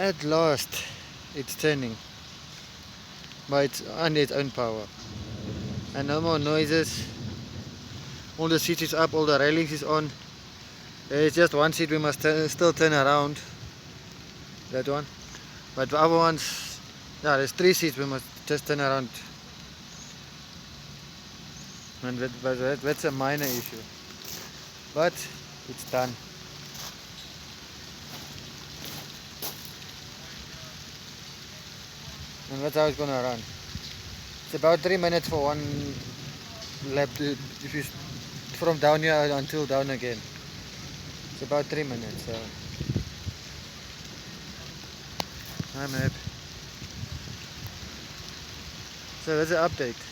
At last, it's turning, but it's under its own power. And no more noises. All the seats is up, all the railings is on. There's just one seat we must still turn around. That one. But the other ones, yeah, there's 3 seats we must just turn around. And that's a minor issue. But it's done. And that's how it's gonna run. It's about 3 minutes for one lap. If you from down here until down again, it's about 3 minutes. So I'm happy. So that's the update.